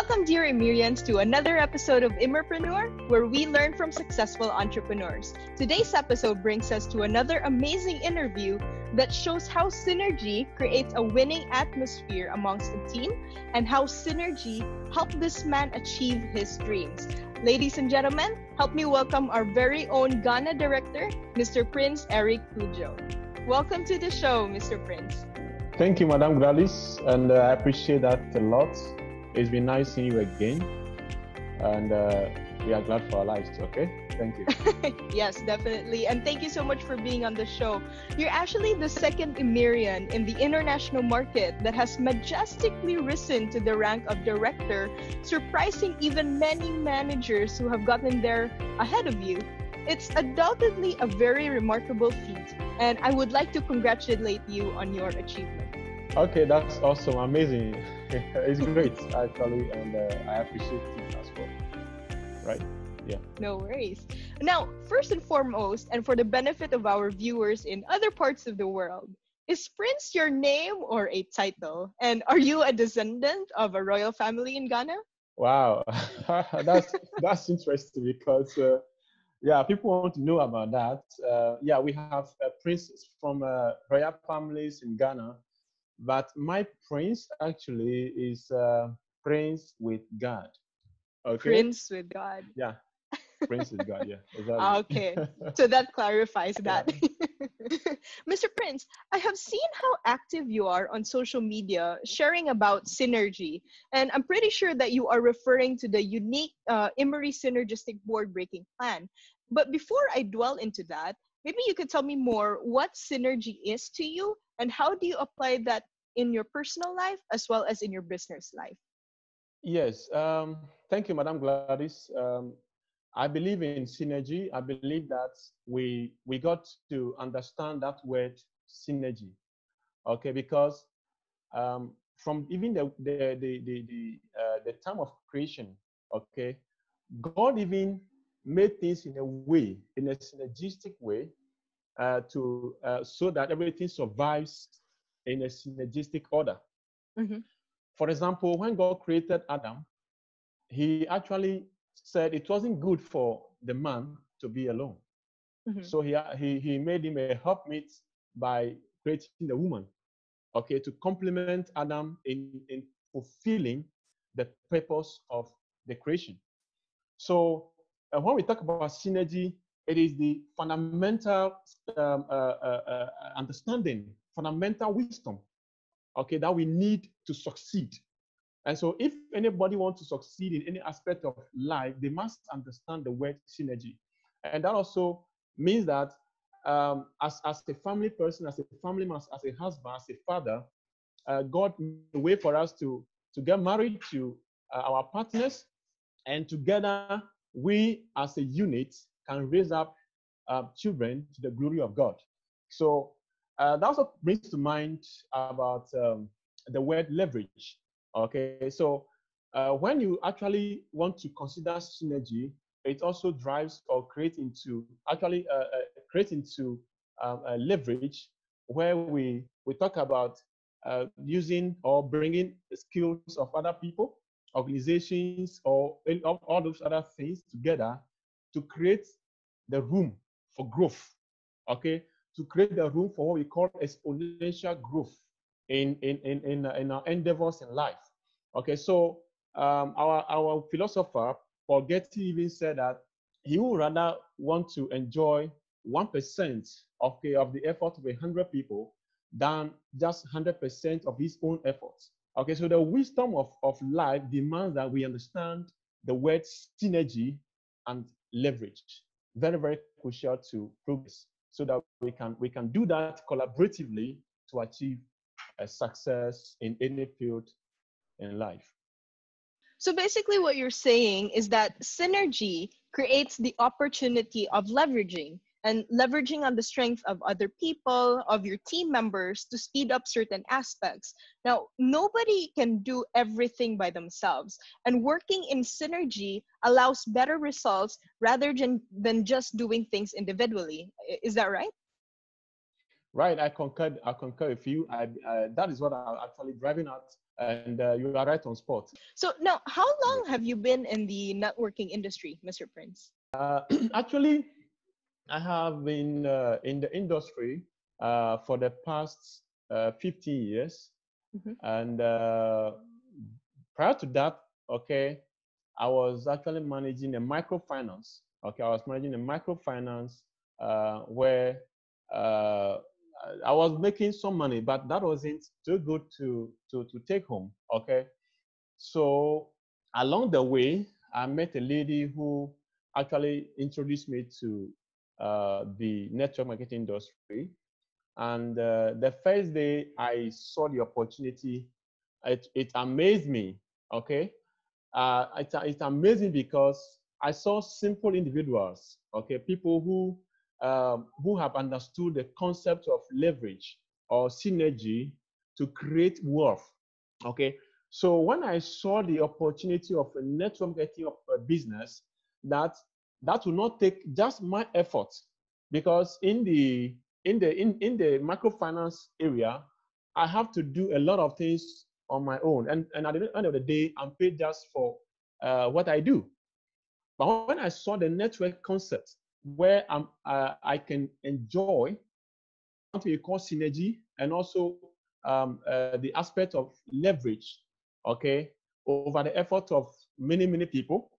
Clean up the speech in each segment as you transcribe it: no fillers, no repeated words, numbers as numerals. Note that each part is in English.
Welcome, dear Emirians, to another episode of Immerpreneur, where we learn from successful entrepreneurs. Today's episode brings us to another amazing interview that shows how synergy creates a winning atmosphere amongst the team and how synergy helped this man achieve his dreams. Ladies and gentlemen, help me welcome our very own Ghana director, Mr. Prince Eric Cujo. Welcome to the show, Mr. Prince. Thank you, Madam Gladys, and I appreciate that a lot. It's been nice seeing you again, and we are glad for our lives, okay? Thank you. Yes, definitely. And thank you so much for being on the show. You're actually the second Emirian in the international market that has majestically risen to the rank of director, surprising even many managers who have gotten there ahead of you. It's undoubtedly a very remarkable feat, and I would like to congratulate you on your achievement. Okay, that's awesome, amazing. It's great, actually, and I appreciate it as well. Right? Yeah. No worries. Now, first and foremost, and for the benefit of our viewers in other parts of the world, is Prince your name or a title? And are you a descendant of a royal family in Ghana? Wow, that's interesting because people want to know about that. We have princes from royal families in Ghana. But my prince actually is Prince with God. Okay. Prince with God. Yeah. Prince with God. Yeah. Exactly. Okay. So that clarifies that. Yeah. Mr. Prince, I have seen how active you are on social media sharing about synergy. And I'm pretty sure that you are referring to the unique Emory Synergistic Board Breaking Plan. But before I dwell into that, maybe you could tell me more what synergy is to you and how do you apply that in your personal life as well as in your business life? Yes. Thank you, Madam Gladys. I believe in synergy. I believe that we got to understand that word synergy, okay? Because from even the time of creation, okay, God even made things in a way, in a synergistic way, so that everything survives in a synergistic order. Mm-hmm. For example, when God created Adam, he actually said it wasn't good for the man to be alone. Mm-hmm. So he made him a helpmate by creating the woman, okay, to complement Adam in fulfilling the purpose of the creation. So when we talk about synergy, it is the fundamental understanding, fundamental wisdom, okay, that we need to succeed. And so if anybody wants to succeed in any aspect of life, they must understand the word synergy. And that also means that as a family person, as a family man, as a husband, as a father, God made a way for us to get married to our partners, and together we as a unit can raise up children to the glory of God. So that also brings to mind about the word leverage. Okay, so when you actually want to consider synergy, it also drives or creates into leverage, where we talk about using or bringing the skills of other people, organizations, or all those other things together to create the room for growth, okay, to create the room for what we call exponential growth in our endeavors in life. Okay, so our philosopher Paul Getty even said that he would rather want to enjoy 1% of the effort of 100 people than just 100% of his own efforts. Okay, so the wisdom of life demands that we understand the word synergy and leverage. Very, very crucial to progress, so that we can do that collaboratively to achieve a success in any field in life. So basically what you're saying is that synergy creates the opportunity of leveraging on the strength of other people, of your team members, to speed up certain aspects. Now, nobody can do everything by themselves, and working in synergy allows better results rather than just doing things individually. Is that right? Right, I concur with you. That is what I'm actually driving at, and you are right on spot. So now, how Yeah. long have you been in the networking industry, Mr. Prince? Actually, I have been in the industry for the past 15 years, Mhm. and prior to that, okay, I was actually managing a microfinance. Okay, I was managing a microfinance where uh, I was making some money, but that wasn't too good to take home. Okay, so along the way, I met a lady who actually introduced me to the network marketing industry. And the first day I saw the opportunity, it amazed me. Okay, it's amazing because I saw simple individuals, okay, people who have understood the concept of leverage or synergy to create wealth. Okay, so when I saw the opportunity of a network marketing of a business, that that will not take just my effort, because in the microfinance area, I have to do a lot of things on my own, and at the end of the day, I'm paid just for what I do. But when I saw the network concept where I can enjoy something we call synergy, and also the aspect of leverage, okay, over the effort of many people,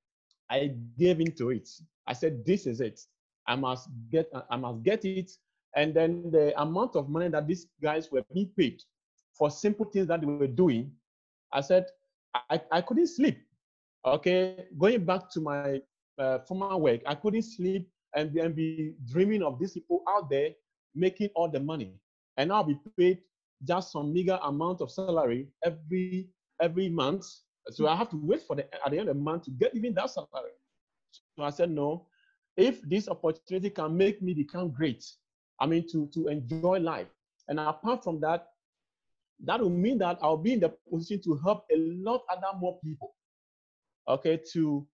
I gave into it. I said, "This is it. I must get it." And then the amount of money that these guys were being paid for simple things that they were doing, I said, I couldn't sleep. Okay, going back to my former work, I couldn't sleep and be dreaming of these people out there making all the money, and I'll be paid just some meager amount of salary every month. So I have to wait for the at the end of the month to get even that salary. So I said, no, if this opportunity can make me become great, I mean to enjoy life, and apart from that, that will mean that I'll be in the position to help a lot other more people, okay, to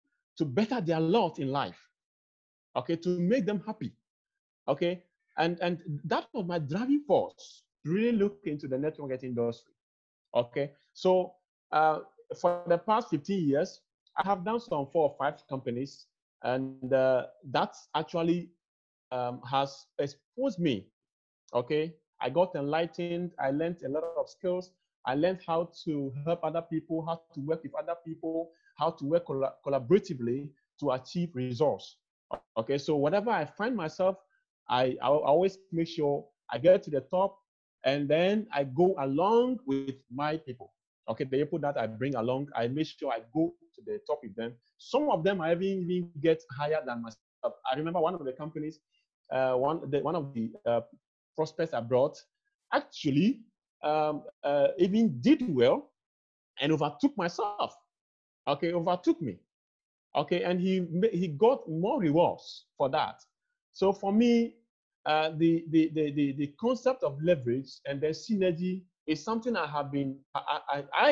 better their lot in life, okay, to make them happy, okay, and that was my driving force to really look into the network marketing industry, okay. So for the past 15 years, I have done some 4 or 5 companies, and that actually has exposed me, okay. I got enlightened, I learned a lot of skills, I learned how to help other people, how to work with other people, how to work collaboratively to achieve results, okay. So whatever I find myself, I always make sure I get to the top, and then I go along with my people, okay. The people that I bring along, I make sure I go to the top with them. Some of them I even get higher than myself. I remember one of the companies, one of the prospects I brought actually even did well and overtook myself. Okay, overtook me. Okay, and he got more rewards for that. So for me, the concept of leverage and the synergy is something I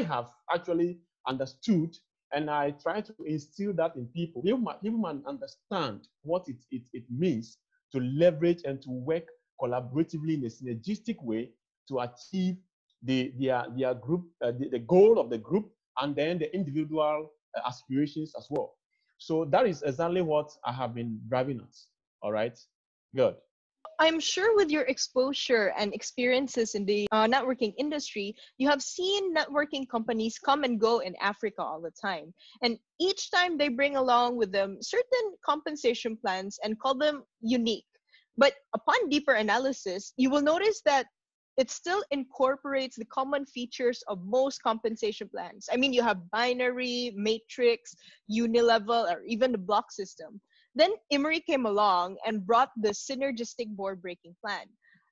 have actually understood, and I try to instill that in people. People might understand what it means to leverage and to work collaboratively in a synergistic way to achieve their group, the goal of the group, and then the individual aspirations as well. So that is exactly what I have been driving at. All right. Good. I'm sure with your exposure and experiences in the networking industry, you have seen networking companies come and go in Africa all the time. And each time they bring along with them certain compensation plans and call them unique. But upon deeper analysis, you will notice that it still incorporates the common features of most compensation plans. I mean, you have binary, matrix, unilevel, or even the block system. Then Emery came along and brought the synergistic board breaking plan.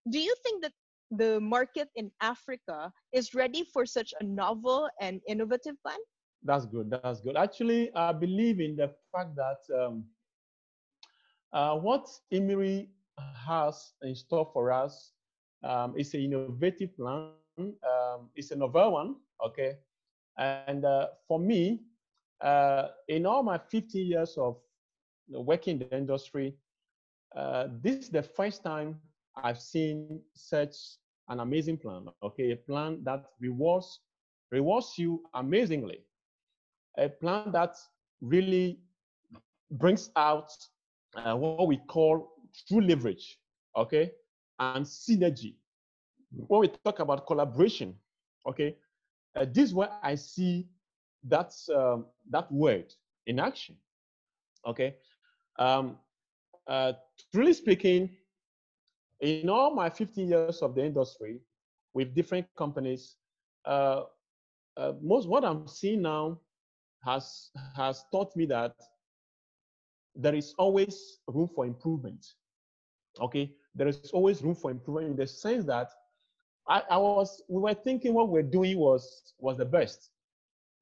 Do you think that the market in Africa is ready for such a novel and innovative plan? That's good. That's good. Actually, I believe in the fact that what Emery has in store for us is an innovative plan. It's a novel one. Okay. And for me, in all my 15 years of working in the industry, this is the first time I've seen such an amazing plan. Okay, a plan that rewards you amazingly. A plan that really brings out what we call true leverage. Okay, and synergy. When we talk about collaboration, okay, this is where I see that word in action. Okay, um, uh, truly speaking, in all my 15 years of the industry with different companies, uh, most what I'm seeing now has taught me that there is always room for improvement. Okay, there is always room for improvement in the sense that we were thinking what we're doing was the best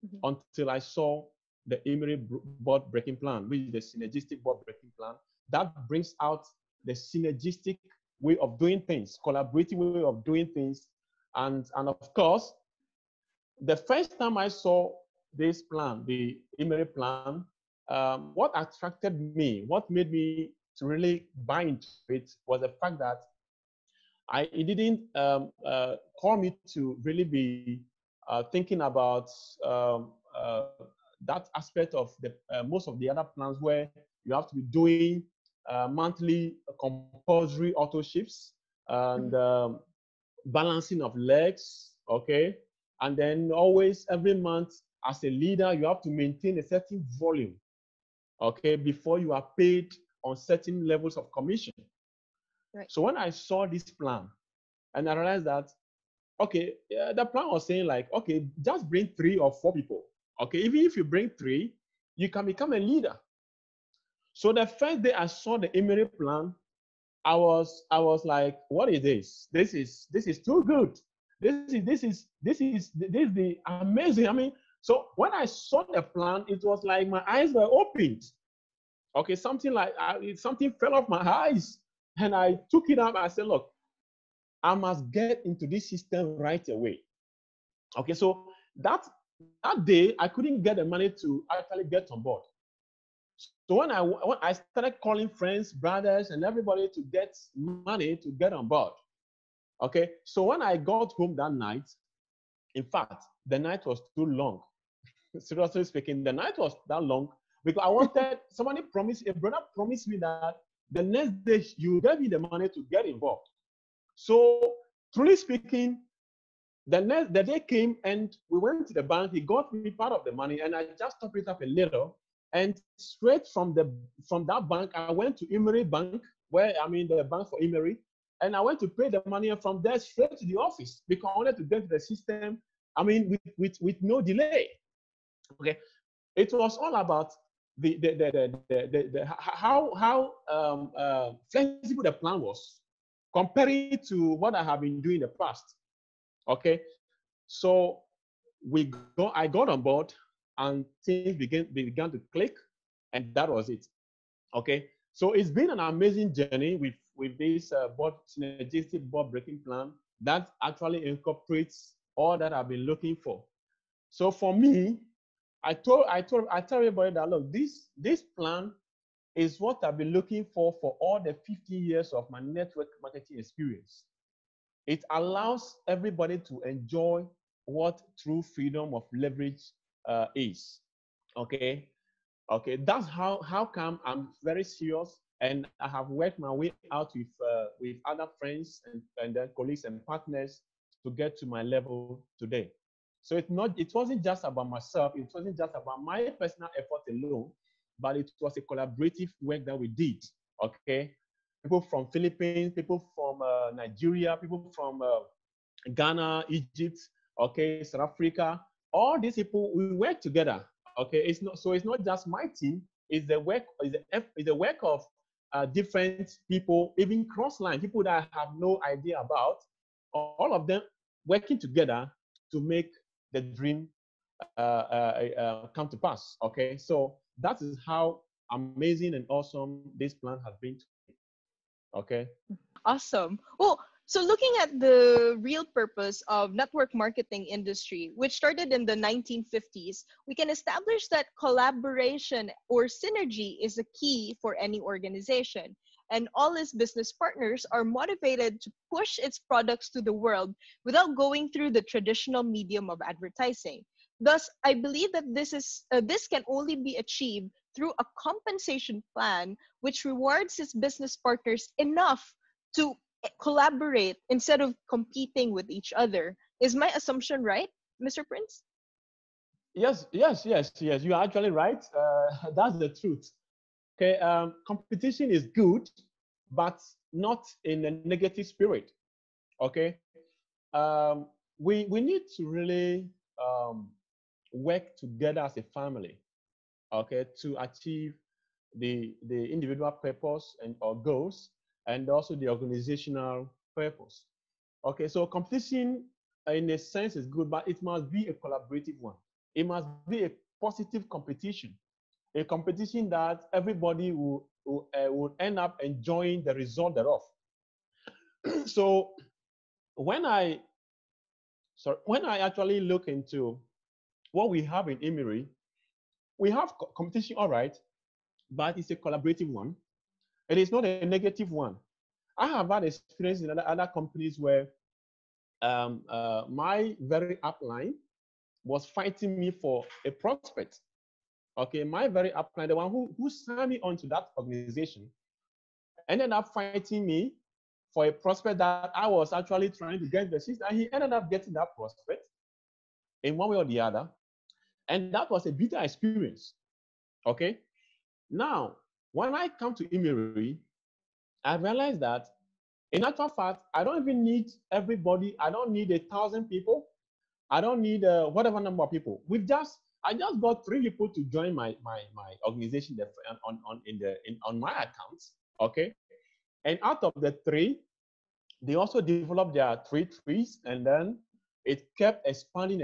Mhm. until I saw the Emery board breaking plan, which is the synergistic board breaking plan that brings out the synergistic way of doing things, collaborative way of doing things, and of course, the first time I saw this plan, the Emery plan, what attracted me, what made me to really buy into it was the fact that it didn't call me to really be thinking about um, uh, that aspect of the most of the other plans where you have to be doing monthly compulsory auto shifts and Mhm. balancing of legs, okay? And then always every month as a leader, you have to maintain a certain volume, okay, before you are paid on certain levels of commission. Right. So when I saw this plan, and I realized that, okay, the plan was saying like, okay, just bring 3 or 4 people. Okay, even if you bring 3, you can become a leader. So the first day I saw the Emery plan, I was like, what is this? This is too good. This is the amazing. I mean, so when I saw the plan, it was like my eyes were opened. Okay, something fell off my eyes, and I took it up. I said, look, I must get into this system right away. Okay, so that day I couldn't get the money to actually get on board. So when I started calling friends, brothers, and everybody to get money to get on board. Okay, so when I got home that night, in fact, the night was too long. Seriously speaking, the night was that long because I wanted a brother promised me that the next day you gave me the money to get involved. So truly speaking, the day came and we went to the bank. He got me part of the money, and I just topped it up a little. And straight from that bank, I went to Emery Bank, where I mean the bank for Emery, and I went to pay the money. And from there, straight to the office because I wanted to get to the system. I mean, with no delay. Okay, it was all about how flexible the plan was comparing to what I have been doing in the past. Okay, so I got on board and things began to click, and that was it. Okay, so it's been an amazing journey with this board synergistic board breaking plan that actually incorporates all that I've been looking for. So for me, I tell everybody that look, this plan is what I've been looking for all the 50 years of my network marketing experience. It allows everybody to enjoy what true freedom of leverage is. Okay, okay. That's how come I'm very serious, and I have worked my way out with other friends and then colleagues and partners to get to my level today. So it wasn't just about myself. It wasn't just about my personal effort alone, but it was a collaborative work that we did. Okay, people from Philippines, people from Nigeria, people from Ghana, Egypt, okay, South Africa. All these people we work together. Okay, it's not just my team. It's the work of different people, even cross line, people that I have no idea about. All of them working together to make the dream come to pass. Okay, so that is how amazing and awesome this plan has been. Okay. Awesome. Well, so looking at the real purpose of network marketing industry, which started in the 1950s, we can establish that collaboration or synergy is a key for any organization. and all its business partners are motivated to push its products to the world without going through the traditional medium of advertising. Thus, I believe that this can only be achieved through a compensation plan which rewards its business partners enough to collaborate instead of competing with each other. Is my assumption right, Mr. Prince? Yes. You are actually right. That's the truth. Okay, competition is good, but not in a negative spirit. Okay, we need to really work together as a family. Okay, to achieve the individual purpose and or goals, and also the organizational purpose. Okay, so competition in a sense is good, but it must be a collaborative one. It must be a positive competition, a competition that everybody will end up enjoying the result thereof. So when I when I actually look into what we have in Emery, we have competition, all right, but it's a collaborative one. It is not a negative one. I have had experience in other companies where my very upline was fighting me for a prospect. Okay, my very upline, the one who signed me onto that organization, ended up fighting me for a prospect that I was actually trying to get the system, and he ended up getting that prospect in one way or the other. And that was a bitter experience. Okay. Now, when I come to Emery, I realized that in actual fact, I don't even need everybody. I don't need 1,000 people. I don't need whatever number of people. I just got 3 people to join my organization on my account. Okay. And out of the 3, they also developed their 3 trees, and then it kept expanding,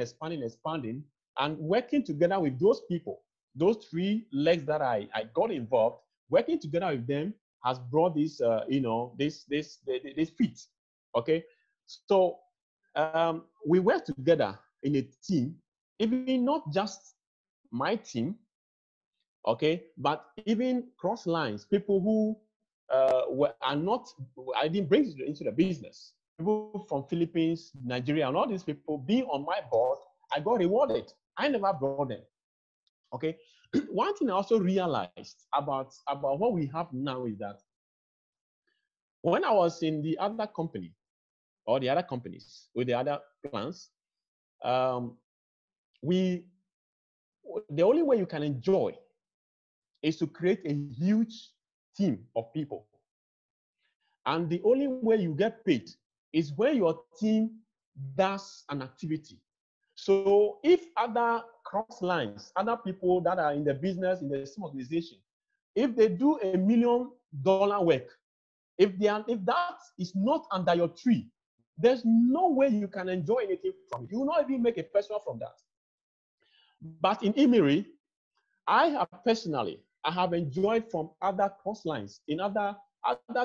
and working together with those people, those 3 legs that I got involved, working together with them has brought this, this feat. Okay, so we work together in a team, even not just my team, okay, but even cross lines, people who are not, I didn't bring into the business, people from Philippines, Nigeria, and all these people being on my board, I got rewarded. I never brought them. Okay. One thing I also realized about what we have now is that when I was in the other company or the other companies with the other plans, um, we the only way you can enjoy is to create a huge team of people. And the only way you get paid is when your team does an activity. So if other cross lines, other people that are in the business, in the same organization, if they do $1 million work, if that is not under your tree, there's no way you can enjoy anything from it. You will not even make a personal from that. But in Emery, I have enjoyed from other cross lines in other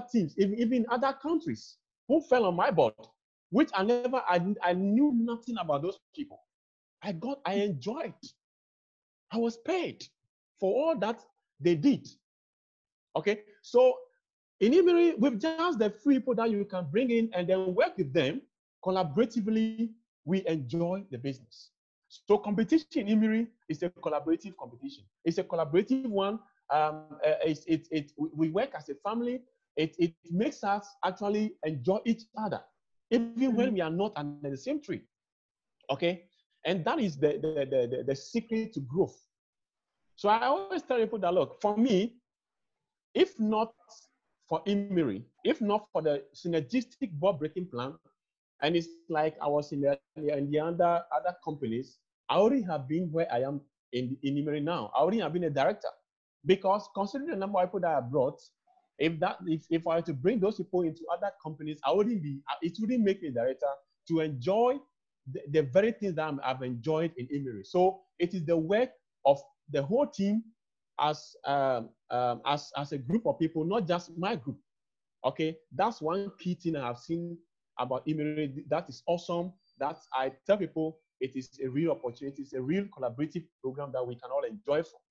teams, even other countries who fell on my board, which I knew nothing about those people. I enjoyed. I was paid for all that they did. Okay, so in Emery, with just the free people that you can bring in and then work with them collaboratively, we enjoy the business. So competition in Emery is a collaborative competition. It's a collaborative one. We work as a family. It makes us actually enjoy each other, even when we are not under the same tree. Okay, and that is the secret to growth. So I always tell people that, look, for me, if not for Emery, if not for the synergistic board breaking plan, and it's like I was in the other companies, I already have been where I am in Emery now. I already have been a director, because considering the number of people that I brought, if I were to bring those people into other companies, it wouldn't make me a director to enjoy the very things that I've enjoyed in Emery. So it is the work of the whole team as a group of people, not just my group. Okay, that's one key thing I have seen about Emery that is awesome. That I tell people it is a real opportunity. It's a real collaborative program that we can all enjoy from.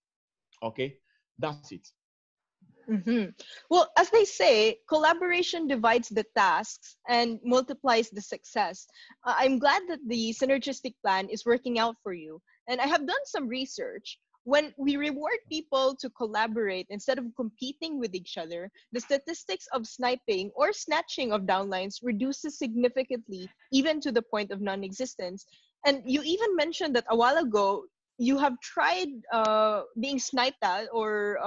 Okay, that's it. Well, as they say, collaboration divides the tasks and multiplies the success. I'm glad that the synergistic plan is working out for you. And I have done some research. When we reward people to collaborate instead of competing with each other, the statistics of sniping or snatching of downlines reduces significantly, even to the point of non existence. And you even mentioned that a while ago you have tried being sniped at or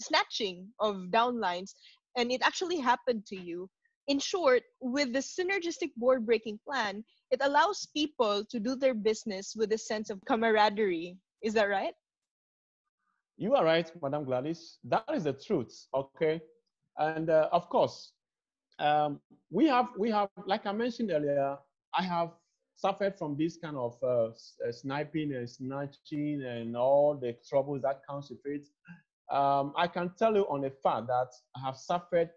snatching of downlines, and it actually happened to you. In short, with the synergistic board breaking plan, it allows people to do their business with a sense of camaraderie. Is that right? You are right, Madam Gladys. That is the truth. Okay, and of course, we have, like I mentioned earlier, I have suffered from this kind of sniping and snatching and all the troubles that comes with it. I can tell you on a fact that I have suffered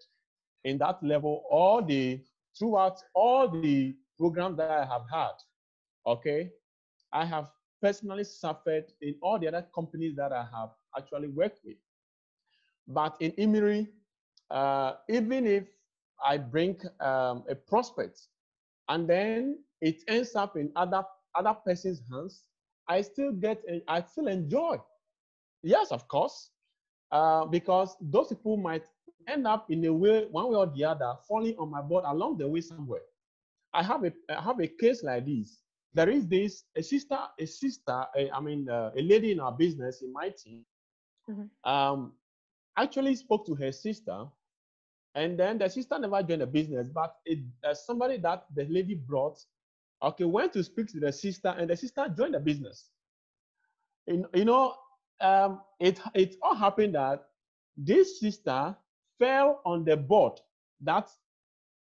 in that level throughout all the programs that I have had. Okay, I have personally suffered in all the other companies that I have actually worked with. But in Imiri, even if I bring a prospect and then it ends up in other person's hands, I still enjoy. Yes, of course, because those people might end up in a way, one way or the other, falling on my board along the way somewhere. I have a case like this. There is this a lady in our business in my team. Mhm. Um, actually spoke to her sister, and then the sister never joined the business, but somebody that the lady brought, okay, went to speak to the sister, and the sister joined the business. You know, it all happened that this sister fell on the board that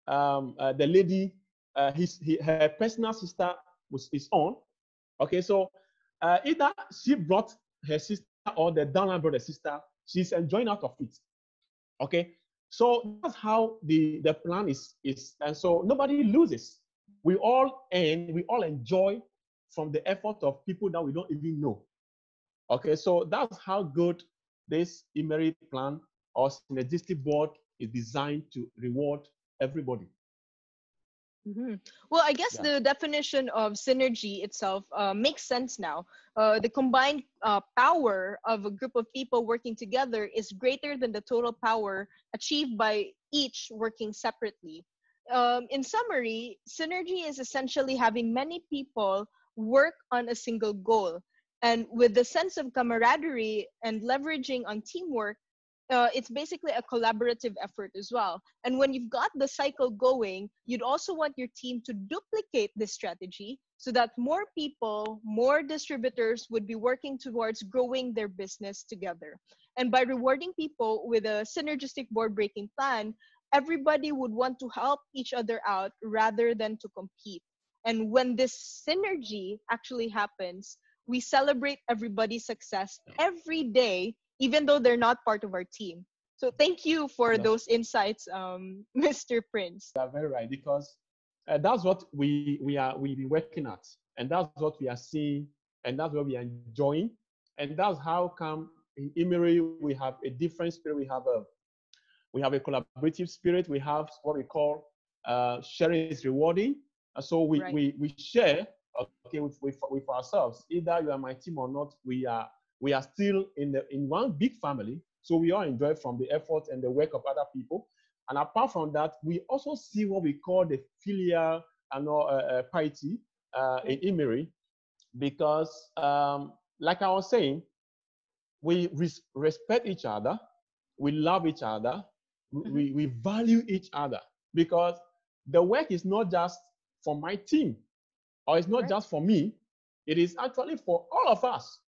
the lady, her personal sister is on. Okay, so either she brought her sister or the downline brought the sister. She's enjoying out of it. Okay, so that's how the plan is, and so nobody loses. We all earn, we all enjoy from the effort of people that we don't even know. Okay, so that's how good this emery plan or synergistic board is designed to reward everybody. Mhm. Well, I guess Yeah. the definition of synergy itself makes sense now. The combined power of a group of people working together is greater than the total power achieved by each working separately. In summary, synergy is essentially having many people work on a single goal. And with the sense of camaraderie and leveraging on teamwork, it's basically a collaborative effort as well. And when you've got the cycle going, you'd also want your team to duplicate this strategy so that more people, more distributors would be working towards growing their business together. And by rewarding people with a synergistic board breaking plan, everybody would want to help each other out rather than to compete. And when this synergy actually happens, we celebrate everybody's success every day, even though they're not part of our team. So thank you for That's, those insights, Mr. Prince. you are very right, because that's what we be working at, and that's what we are seeing, and that's what we are enjoying, and that's how come in Emery we have a different spirit. We have a collaborative spirit. We have what we call sharing is rewarding. So Right. we share, okay, with ourselves. Either you are my team or not, we are still in one big family. So we all enjoy from the effort and the work of other people. And apart from that, we also see what we call the filial and piety in Emery, because like I was saying, we respect each other, we love each other, Mhm. we value each other, because the work is not just for my team, or it's not Right. just for me, it is actually for all of us.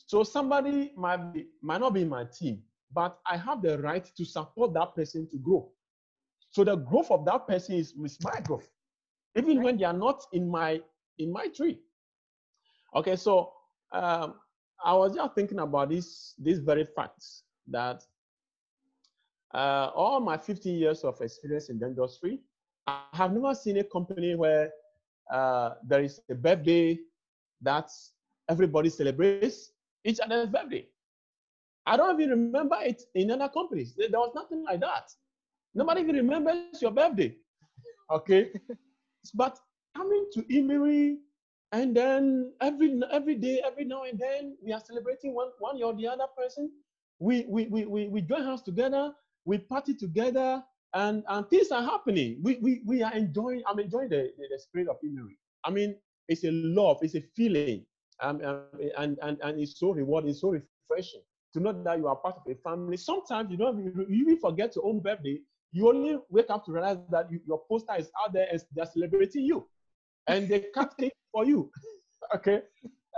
So somebody might not be in my team, but I have the right to support that person to grow. So the growth of that person is my growth, even Right. when they are not in my tree. Okay, so um, I was just thinking about this very facts that all my 15 years of experience in the industry, I have never seen a company where there is a birthday that everybody celebrates each other's birthday. I don't even remember it in other companies. There was nothing like that. Nobody even remembers your birthday. Okay. But coming to Emery, and then every day, every now and then, we are celebrating one or the other person. We join hands together, we party together, and things are happening. We are enjoying. I'm enjoying the spirit of Emery. I mean, it's a love, it's a feeling, and it's so rewarding, it's so refreshing to know that you are part of a family. Sometimes you even forget your own birthday. You only wake up to realize that your poster is out there and they're celebrating you, and they cut cake for you. Okay,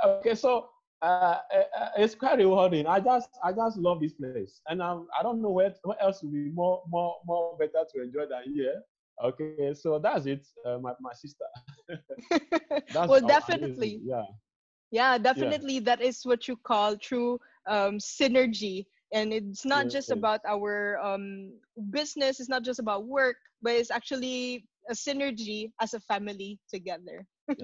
okay. So it's quite rewarding. I just love this place, and I don't know what else would be more better to enjoy than here. Okay, so that's it. My sister. That's Well, amazing. definitely. Yeah, Yeah, yeah, definitely. That is what you call true synergy. And it's not just yes, about our business, it's not just about work, but it's actually a synergy as a family together. yeah,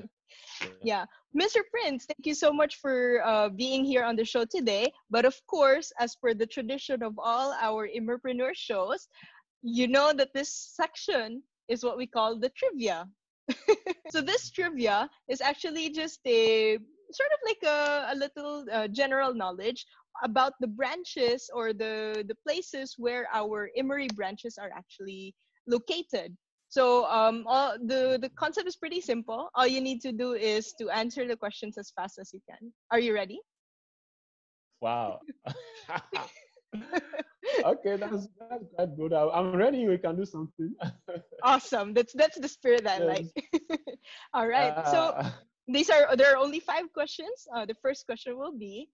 yeah. Yeah. Mr. Prince, thank you so much for being here on the show today. But of course, as per the tradition of all our Immerpreneur shows, you know that this section is what we call the trivia. So this trivia is actually just a sort of like a little general knowledge about the branches or the places where our Emory branches are actually located. So the concept is pretty simple. All you need to do is to answer the questions as fast as you can. Are you ready? Wow. Okay, that's quite good. I'm ready. We can do something. Awesome. That's the spirit I like. Yes. All right. So Uh, there are only five questions. The first question will be,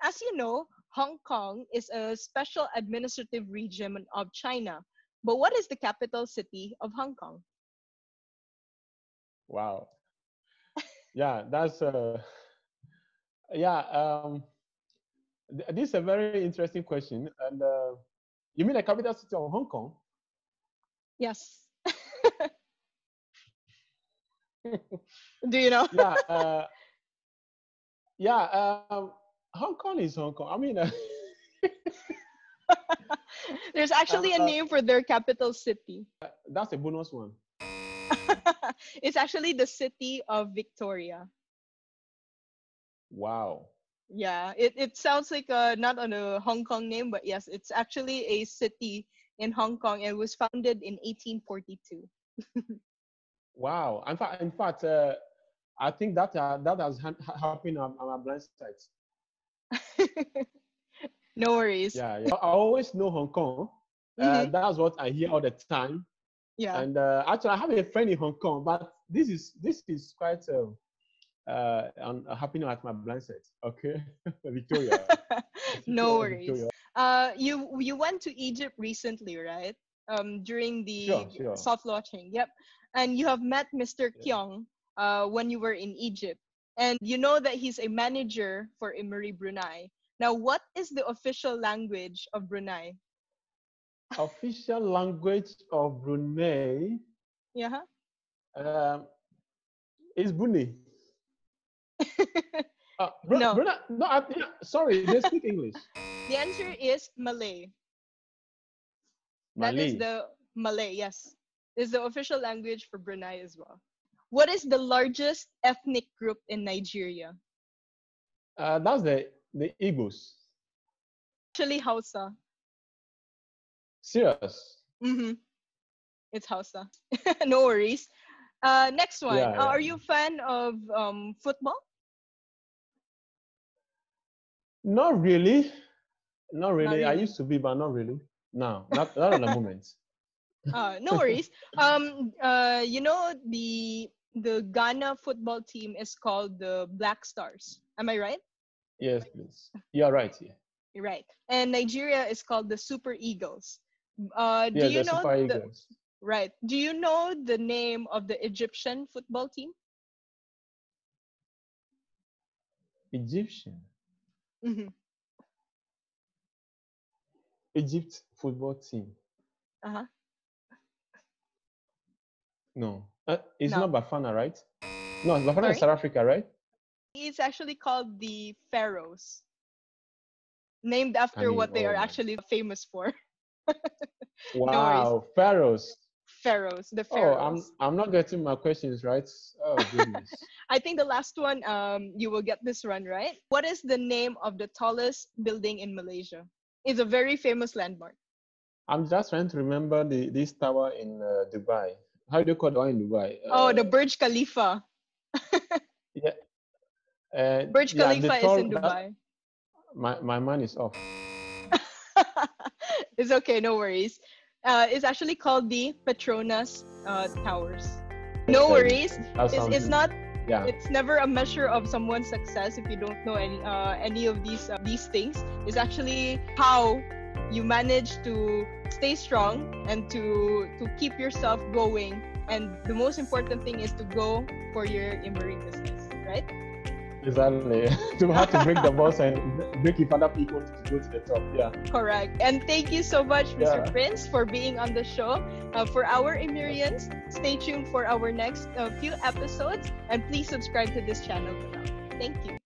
as you know, Hong Kong is a special administrative region of China. But what is the capital city of Hong Kong? wow. Yeah, that's yeah. This is a very interesting question. And you mean the capital city of Hong Kong? Yes. Do you know? Yeah. Yeah. Hong Kong is Hong Kong. I mean, There's actually a uh, name for their capital city. that's a bonus one. It's actually the city of Victoria. Wow. Yeah, it sounds like not on a Hong Kong name, but yes, it's actually a city in Hong Kong and was founded in 1842. Wow. In fact, I think that has happened on my blind side. No worries. Yeah, yeah. I always know Hong Kong. Hmm. That's what I hear all the time. Yeah. And actually, I have a friend in Hong Kong, but this is quite happening at my blind side. Okay, Victoria, the city No of Victoria. worries. You went to Egypt recently, right? During Sure, the sure. soft launching. Yep. And you have met Mr. Yeah. Kyung when you were in Egypt. And you know that he's a manager for Emery Brunei. Now, what is the official language of Brunei? Official language of Brunei Yeah. um, is Brunei. No. Brunei, no, yeah, sorry, they speak English. The answer is Malay. That is Malay. the Malay, yes. Is the official language for Brunei as well. What is the largest ethnic group in Nigeria? That's the Igbos. Actually, Hausa. Serious. Mm-hmm. It's Hausa. No worries. Next one. Yeah, yeah. Are you a fan of football? Not really. Not Not really. I really. used to be, but not really. No, not at the moment. No worries. You know the Ghana football team is called the Black Stars. Am I right? Yes, please. You are right here. You're right. And Nigeria is called the Super Eagles. Do Yes, you the know Super the Eagles. right? Do you know the name of the Egyptian football team? Egyptian. Mm-hmm. Egypt football team. Uh-huh. No. It's not No. Bafana, right? No, Bafana is Sorry? South Africa, right? It's actually called the Pharaohs. named after Can what you? they are Oh my. actually famous for. No worries. Wow, pharaohs. Pharaohs, the Oh, pharaohs. I'm not getting my questions right. Oh goodness. I think the last one, you will get this one right. What is the name of the tallest building in Malaysia? It's a very famous landmark. I'm just trying to remember this tower in Dubai. How do you call the one in Dubai? Oh, the Burj Khalifa. Yeah, Burj yeah. The Khalifa is tall in that Dubai. my mind is off. It's okay, no worries. It's actually called the Petronas Towers. No Okay, worries. that It's sounds. not. Yeah, It's never a measure of someone's success if you don't know any of these things. It's actually how you manage to stay strong and to keep yourself going. And the most important thing is to go for your Emery business, right? exactly. To have to break the boss and break if other people to go to the top. Yeah, Correct. And thank you so much, Mr. yeah. Prince, for being on the show. For our Emirians, stay tuned for our next few episodes and please subscribe to this channel for now. Thank you.